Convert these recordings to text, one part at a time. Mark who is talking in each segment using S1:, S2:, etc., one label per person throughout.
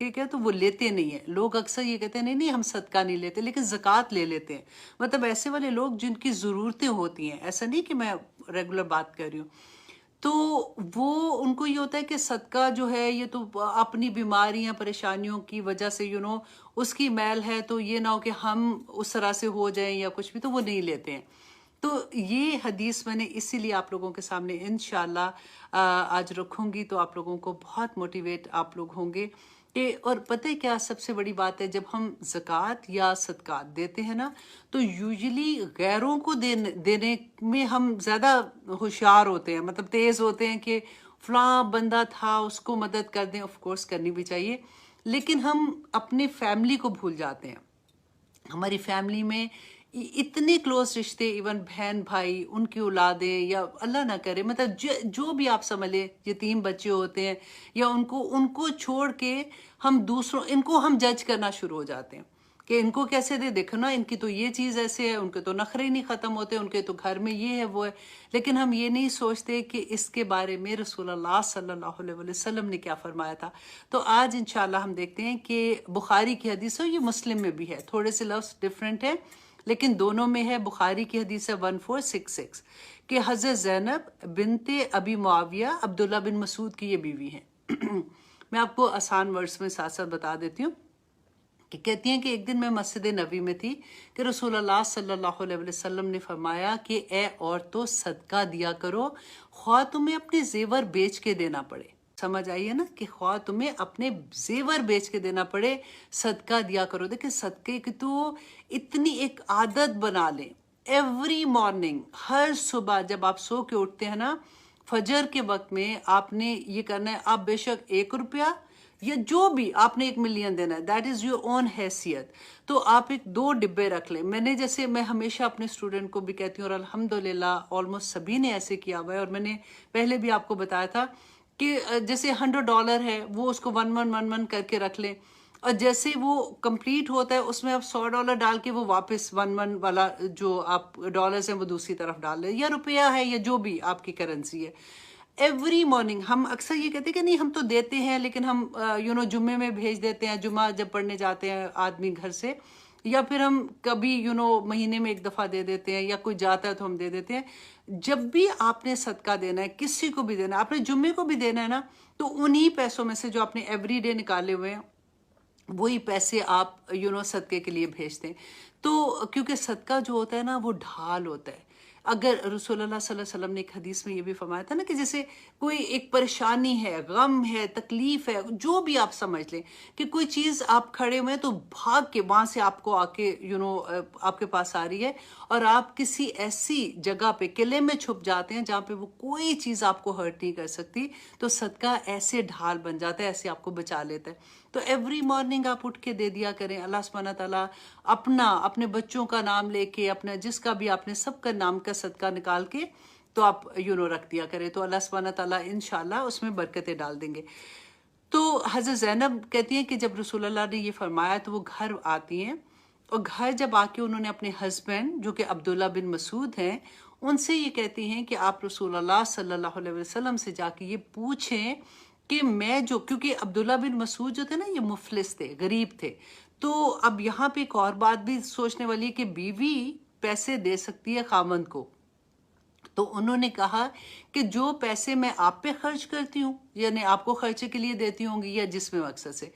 S1: ठीक है, तो वो लेते नहीं है। लोग अक्सर ये कहते हैं नहीं नहीं हम सदका नहीं लेते, लेकिन ज़कात ले लेते हैं। मतलब ऐसे वाले लोग जिनकी ज़रूरतें होती हैं, ऐसा नहीं कि मैं रेगुलर बात कर रही हूँ, तो वो उनको ये होता है कि सदका जो है ये तो अपनी बीमारियां परेशानियों की वजह से उसकी मैल है, तो ये ना हो कि हम उस तरह से हो जाएं या कुछ भी, तो वो नहीं लेते हैं। तो ये हदीस मैंने इसीलिए आप लोगों के सामने इंशाल्लाह आज रखूंगी, तो आप लोगों को बहुत मोटिवेट आप लोग होंगे कि, और पता है क्या सबसे बड़ी बात है, जब हम ज़कात या सदकात देते हैं ना, तो यूजुअली गैरों को देने में हम ज़्यादा होशियार होते हैं, मतलब तेज़ होते हैं कि फलां बंदा था उसको मदद कर दें। ऑफ कोर्स करनी भी चाहिए, लेकिन हम अपनी फैमिली को भूल जाते हैं। हमारी फैमिली में इतने क्लोज रिश्ते, इवन बहन भाई, उनकी औलादें, या अल्लाह ना करे मतलब जो भी आप समझ लें, यतीम बच्चे होते हैं, या उनको उनको छोड़ के हम दूसरों इनको हम जज करना शुरू हो जाते हैं कि इनको कैसे दे, देखो ना इनकी तो ये चीज़ ऐसे है, उनके तो नखरे ही नहीं ख़त्म होते, उनके तो घर में ये है वो है। लेकिन हम ये नहीं सोचते कि इसके बारे में रसूलुल्लाह सल्लल्लाहु अलैहि वसल्लम ने क्या फरमाया था। तो आज इंशाल्लाह हम देखते हैं कि बुखारी की हदीस है, ये मुस्लिम में भी है, थोड़े से लफ्ज़ डिफरेंट है लेकिन दोनों में है। बुखारी की हदीस है 1466 कि हज़रत ज़ैनब बिनते अबी मुआविया अब्दुल्ला बिन मसूद की ये बीवी हैं। मैं आपको आसान वर्ड्स में साथ साथ बता देती हूँ कि कहती हैं कि एक दिन मैं मस्जिद नबी में थी कि रसूलुल्लाह सल्लल्लाहु अलैहि वसल्लम ने फरमाया कि ए औरतों सदका दिया करो, ख्वाह तुम्हें अपने जेवर बेच के देना पड़े। समझ आई है ना, कि ख्वाह तुम्हें अपने जेवर बेच के देना पड़े, सदका दिया करो। देखिए सदके की तो इतनी एक आदत बना लें, एवरी मॉर्निंग, हर सुबह जब आप सो के उठते हैं ना, फजर के वक्त में आपने ये करना है। आप बेशक 1 रुपया या जो भी आपने 1 मिलियन देना है, दैट इज़ योर ओन हैसियत। तो आप 2 डिब्बे रख लें। मैं हमेशा अपने स्टूडेंट को भी कहती हूँ, और अल्हम्दुलिल्लाह ऑलमोस्ट सभी ने ऐसे किया हुआ है, और मैंने पहले भी आपको बताया था कि जैसे $100 है, वो उसको 1 1 1 1 करके रख लें, और जैसे वो कंप्लीट होता है उसमें आप $100 डाल के वो वापस 1 1 वाला जो आप डॉलर्स हैं वो दूसरी तरफ डाल लें, या रुपया है या जो भी आपकी करेंसी है। एवरी मॉर्निंग हम अक्सर ये कहते हैं कि नहीं हम तो देते हैं, लेकिन हम जुम्मे में भेज देते हैं, जुम्मा जब पढ़ने जाते हैं आदमी घर से, या फिर हम कभी महीने में 1 दफ़ा दे देते हैं, या कोई जाता है तो हम दे देते हैं। जब भी आपने सदका देना है, किसी को भी देना है, आपने जुम्मे को भी देना है ना, तो उन्हीं पैसों में से जो आपने एवरी डे निकाले हुए हैं वही पैसे आप सदके के लिए भेजते हैं। तो क्योंकि सदका जो होता है ना वो ढाल होता है। अगर रसूलुल्लाह सल्लल्लाहु अलैहि वसल्लम ने एक हदीस में ये भी फरमाया था ना कि जैसे कोई एक परेशानी है, गम है, तकलीफ है, जो भी आप समझ लें कि कोई चीज़ आप खड़े हुए हैं तो भाग के वहाँ से आपको आके आपके पास आ रही है, और आप किसी ऐसी जगह पे किले में छुप जाते हैं जहाँ पे वो कोई चीज़ आपको हर्ट नहीं कर सकती, तो सदका ऐसे ढाल बन जाता है, ऐसे आपको बचा लेता है। तो एवरी मॉर्निंग आप उठ के दे दिया करें। अल्लाह सुब्हाना ताला अपने बच्चों का नाम लेके, अपना जिसका भी आपने सबका नाम का सदका निकाल के तो आप रख दिया करें, तो अल्लाह सुब्हाना ताला इंशाल्लाह उसमें बरकतें डाल देंगे। तो हज़रत ज़ैनब कहती हैं कि जब रसूलुल्लाह ने ये फरमाया तो वो घर आती हैं, और घर जब आके उन्होंने अपने हस्बैंड जो कि अब्दुल्ला बिन मसूद हैं उनसे ये कहती हैं कि आप रसूलुल्लाह सल्लल्लाहु अलैहि वसल्लम से जाके ये पूछें कि मैं जो, क्योंकि अब्दुल्ला बिन मसूद जो थे ना ये मुफलिस थे, गरीब थे। तो अब यहाँ पे एक और बात भी सोचने वाली है कि बीवी पैसे दे सकती है खामंद को। तो उन्होंने कहा कि जो पैसे मैं आप पे खर्च करती हूँ, यानी आपको खर्चे के लिए देती होंगी या जिसमें मकसद से,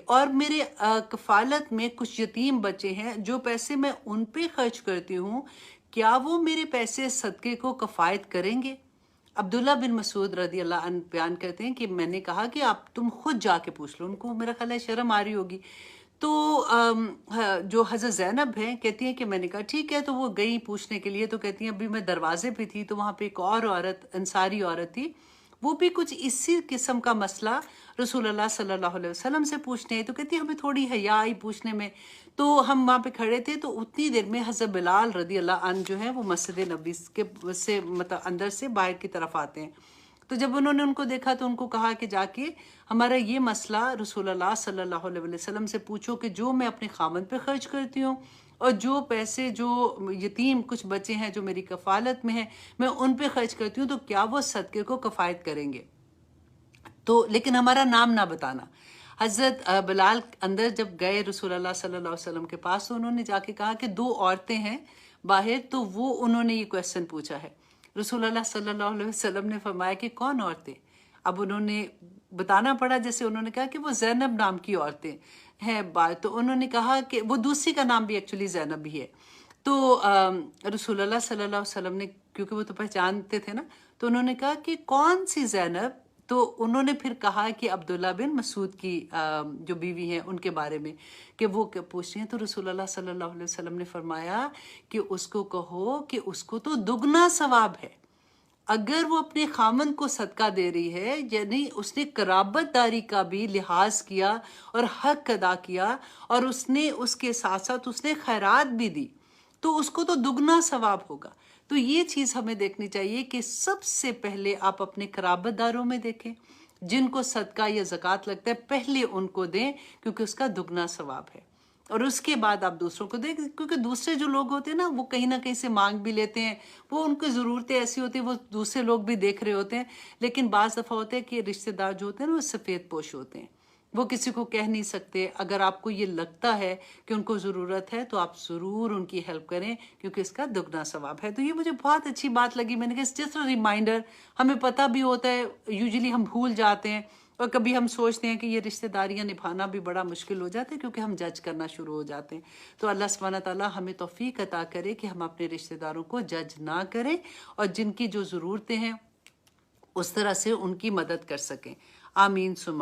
S1: और मेरे कफालत में कुछ यतीम बच्चे हैं, जो पैसे मैं उन पे खर्च करती हूँ, क्या वो मेरे पैसे सदके को कफायत करेंगे? अब्दुल्ला बिन मसूद रदी अल्लाह अन बयान करते हैं कि मैंने कहा कि तुम खुद जाके पूछ लो उनको, मेरा ख्याल है शर्म आ रही होगी। तो जो हज़रत ज़ैनब हैं कहती हैं कि मैंने कहा ठीक है, तो वो गई पूछने के लिए, तो कहती हैं अभी मैं दरवाजे पे थी तो वहाँ पे एक और औरत, अंसारी औरत थी, वो भी कुछ इसी किस्म का मसला रसूलुल्लाह सल्लल्लाहु अलैहि वसल्लम से पूछने हैं। तो कहती है हमें थोड़ी हया आई पूछने में, तो हम वहाँ पे खड़े थे, तो उतनी देर में हज़रत बिलाल रदी अल्लाह अन जो है वो मस्जिद नबी के से मतलब अंदर से बाहर की तरफ आते हैं। तो जब उन्होंने उनको देखा तो उनको कहा कि जाके हमारा ये मसला रसूलुल्लाह सल्लल्लाहु अलैहि वसल्लम से पूछो कि जो मैं अपने खामन पे खर्च करती हूँ, और जो पैसे जो यतीम कुछ बच्चे हैं जो मेरी कफालत में हैं मैं उन पे खर्च करती हूँ, तो क्या वो सदके को कफायत करेंगे? तो लेकिन हमारा नाम ना बताना। حضرت بلال اندر جب گئے رسول اللہ صلی اللہ علیہ وسلم کے پاس تو انہوں نے جا کے کہا کہ 2 عورتیں ہیں باہر، تو وہ انہوں نے یہ کویسچن پوچھا ہے۔ رسول اللہ صلی اللہ علیہ وسلم نے فرمایا کہ کون عورتیں؟ اب انہوں نے بتانا پڑا، جیسے انہوں نے کہا کہ وہ زینب نام کی عورتیں ہیں تو انہوں نے کہا کہ وہ دوسری کا نام بھی ایکچولی زینب ہی ہے۔ تو رسول اللہ صلی اللہ علیہ وسلم نے، کیونکہ وہ تو پہچانتے تھے نا، تو انہوں نے کہا کہ کون سی زینب؟ تو انہوں نے پھر کہا کہ عبداللہ بن مسعود کی جو بیوی ہیں ان کے بارے میں کہ وہ پوچھ رہی ہیں۔ تو رسول اللہ صلی اللہ علیہ وسلم نے فرمایا کہ اس کو کہو کہ اس کو تو دگنا ثواب ہے، اگر وہ اپنے خامن کو صدقہ دے رہی ہے، یعنی اس نے قرابت داری کا بھی لحاظ کیا اور حق ادا کیا، اور اس نے اس کے ساتھ ساتھ اس نے خیرات بھی دی، تو اس کو تو دگنا ثواب ہوگا۔ تو یہ چیز ہمیں دیکھنی چاہیے کہ سب سے پہلے آپ اپنے قرابت داروں میں دیکھیں، جن کو صدقہ یا زکوٰۃ لگتا ہے پہلے ان کو دیں، کیونکہ اس کا دگنا ثواب ہے، اور اس کے بعد آپ دوسروں کو دیں، کیونکہ دوسرے جو لوگ ہوتے ہیں نا وہ کہیں نہ کہیں سے مانگ بھی لیتے ہیں، وہ ان کی ضرورتیں ایسی ہوتی ہیں، وہ دوسرے لوگ بھی دیکھ رہے ہوتے ہیں، لیکن بعض دفعہ ہوتا ہے کہ رشتہ دار جو ہوتے ہیں نا وہ سفید پوش ہوتے ہیں، وہ کسی کو کہہ نہیں سکتے۔ اگر آپ کو یہ لگتا ہے کہ ان کو ضرورت ہے تو آپ ضرور ان کی ہیلپ کریں، کیونکہ اس کا دگنا ثواب ہے۔ تو یہ مجھے بہت اچھی بات لگی، میں نے کہا جسٹ ریمائنڈر، ہمیں پتہ بھی ہوتا ہے، یوزلی ہم بھول جاتے ہیں، اور کبھی ہم سوچتے ہیں کہ یہ رشتہ داریاں نبھانا بھی بڑا مشکل ہو جاتا ہے کیونکہ ہم جج کرنا شروع ہو جاتے ہیں۔ تو اللہ سبحانہ تعالیٰ ہمیں توفیق عطا کرے کہ ہم اپنے رشتہ داروں کو جج نہ کریں، اور جن کی جو ضرورتیں ہیں اس طرح سے ان کی مدد کر سکیں۔ آمین ثم